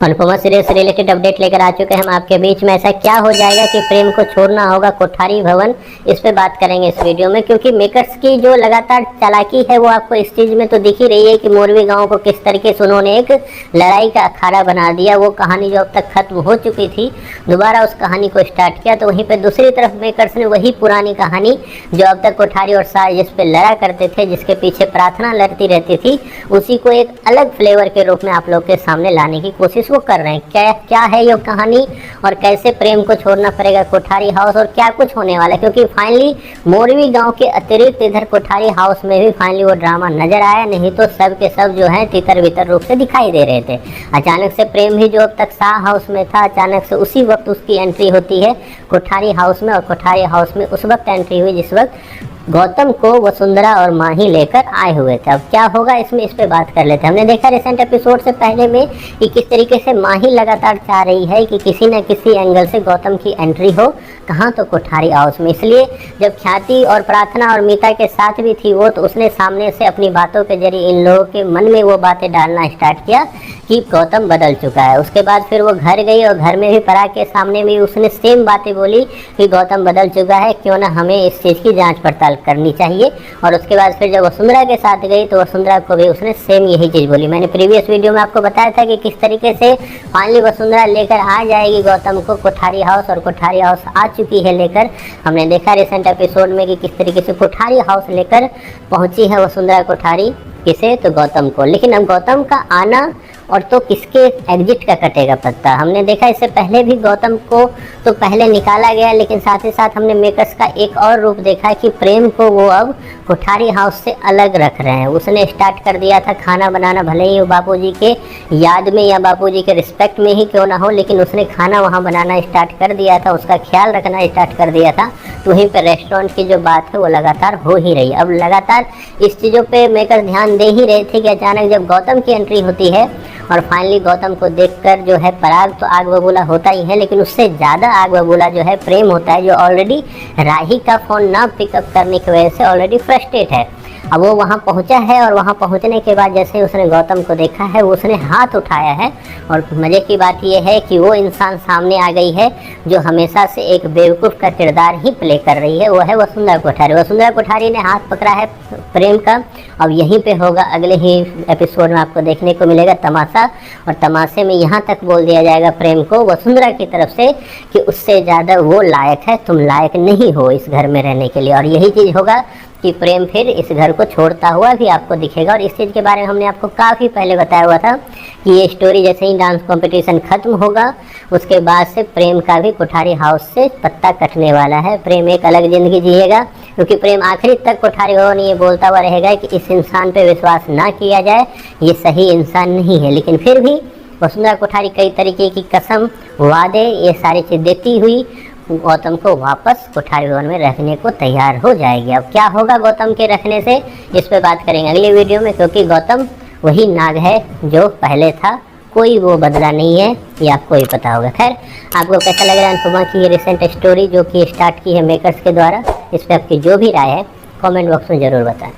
Anupama serial से related update लेकर आ चुके हैं हम आपके बीच में। ऐसा क्या हो जाएगा कि प्रेम को छोड़ना होगा कोठारी भवन, इस पे बात करेंगे इस वीडियो में। क्योंकि मेकर्स की जो लगातार चालाकी है वो आपको इस चीज़ में तो दिख ही रही है कि मोरवी गांव को किस तरीके से उन्होंने एक लड़ाई का अखाड़ा बना दिया। वो कहानी जो अब तक खत्म हो चुकी थी, दोबारा उस कहानी को स्टार्ट किया। तो वहीं पर दूसरी तरफ मेकर्स ने वही पुरानी कहानी जो अब तक कोठारी और सास जिस पे लड़ा करते थे, जिसके पीछे प्रार्थना लड़ती रहती थी, उसी को एक अलग फ्लेवर के रूप में आप लोग के सामने लाने की कोशिश वो कर रहे हैं। क्या है ये कहानी और कैसे प्रेम को छोड़ना पड़ेगा कोठारी हाउस और क्या कुछ होने वाला है। क्योंकि फाइनली मोरवी गांव के अतिरिक्त इधर कोठारी हाउस में भी फाइनली वो ड्रामा नजर आया, नहीं तो सब के सब जो है तितर बितर रूप से दिखाई दे रहे थे। अचानक से प्रेम भी जो अब तक शाह हाउस में था, अचानक से उसी वक्त उसकी एंट्री होती है कोठारी हाउस में। और कोठारी हाउस में उस वक्त एंट्री हुई जिस वक्त गौतम को वसुंधरा और माही लेकर आए हुए थे। अब क्या होगा इसमें, इस पे बात कर लेते हैं। हमने देखा रिसेंट एपिसोड से पहले में कि किस तरीके से माही लगातार चाह रही है कि किसी न किसी एंगल से गौतम की एंट्री हो, कहाँ तो कोठारी हाउस में। इसलिए जब ख्याति और प्रार्थना और मीता के साथ भी थी वो, तो उसने सामने से अपनी बातों के जरिए इन लोगों के मन में वो बातें डालना स्टार्ट किया कि गौतम बदल चुका है। उसके बाद फिर वो घर गई और घर में भी पराग के सामने भी उसने सेम बातें बोली कि गौतम बदल चुका है, क्यों ना हमें इस चीज़ की जांच पड़ताल करनी चाहिए। और उसके बाद फिर जब वसुंधरा के साथ गई तो वसुंधरा को भी उसने सेम यही चीज़ बोली। मैंने प्रीवियस वीडियो में आपको बताया था कि किस तरीके से फाइनली वसुंधरा लेकर आ जाएगी गौतम को कोठारी हाउस, और कोठारी हाउस आ चुकी है लेकर। हमने देखा रिसेंट एपिसोड में कि किस तरीके से कोठारी हाउस लेकर पहुंची है वसुंधरा कोठारी, किसे तो गौतम को। लेकिन अब गौतम का आना और तो किसके एग्जिट का कटेगा पत्ता। हमने देखा इससे पहले भी गौतम को तो पहले निकाला गया, लेकिन साथ ही साथ हमने मेकर्स का एक और रूप देखा कि प्रेम को वो अब कोठारी हाउस से अलग रख रहे हैं। उसने स्टार्ट कर दिया था खाना बनाना, भले ही वो बापूजी के याद में या बापूजी के रिस्पेक्ट में ही क्यों ना हो, लेकिन उसने खाना वहाँ बनाना स्टार्ट कर दिया था, उसका ख्याल रखना स्टार्ट कर दिया था। तो वहीं पर रेस्टोरेंट की जो बात है वो लगातार हो ही रही है। अब लगातार इस चीज़ों पर मेकर्स ध्यान दे ही रहे थे कि अचानक जब गौतम की एंट्री होती है और फाइनली गौतम को देखकर जो है पराग तो आग बबूला होता ही है, लेकिन उससे ज़्यादा आग बबूला जो है प्रेम होता है, जो ऑलरेडी राही का फ़ोन ना पिकअप करने की वजह से ऑलरेडी फ्रस्ट्रेट है। अब वो वहाँ पहुँचा है और वहाँ पहुँचने के बाद जैसे उसने गौतम को देखा है वो उसने हाथ उठाया है। और मज़े की बात यह है कि वो इंसान सामने आ गई है जो हमेशा से एक बेवकूफ़ का किरदार ही प्ले कर रही है, वो है वसुंधरा कोठारी। वसुंधरा कोठारी ने हाथ पकड़ा है प्रेम का। अब यहीं पे होगा अगले ही एपिसोड में आपको देखने को मिलेगा तमाशा, और तमाशे में यहाँ तक बोल दिया जाएगा प्रेम को वसुंधरा की तरफ से कि उससे ज़्यादा वो लायक है, तुम लायक नहीं हो इस घर में रहने के लिए। और यही चीज़ होगा कि प्रेम फिर इस घर को छोड़ता हुआ भी आपको दिखेगा। और इस चीज़ के बारे में हमने आपको काफ़ी पहले बताया हुआ था कि ये स्टोरी जैसे ही डांस कंपटीशन खत्म होगा उसके बाद से प्रेम का भी कोठारी हाउस से पत्ता कटने वाला है। प्रेम एक अलग ज़िंदगी जिएगा, क्योंकि प्रेम आखिरी तक कोठारी भवन ये बोलता हुआ रहेगा कि इस इंसान पे विश्वास ना किया जाए, ये सही इंसान नहीं है। लेकिन फिर भी वसुंधरा कोठारी कई तरीके की कसम, वादे, ये सारी चीज़ देती हुई गौतम को वापस कोठारी भवन में रखने को तैयार हो जाएगी। अब क्या होगा गौतम के रखने से, इस पे बात करेंगे अगले वीडियो में। क्योंकि गौतम वही नाग है जो पहले था, कोई वो बदला नहीं है, ये आपको ही पता होगा। खैर, आपको कैसा लग रहा है अनुपमा की ये रिसेंट स्टोरी जो कि स्टार्ट की है मेकर्स के द्वारा, इस पर आपकी जो भी राय है कमेंट बॉक्स में ज़रूर बताएं।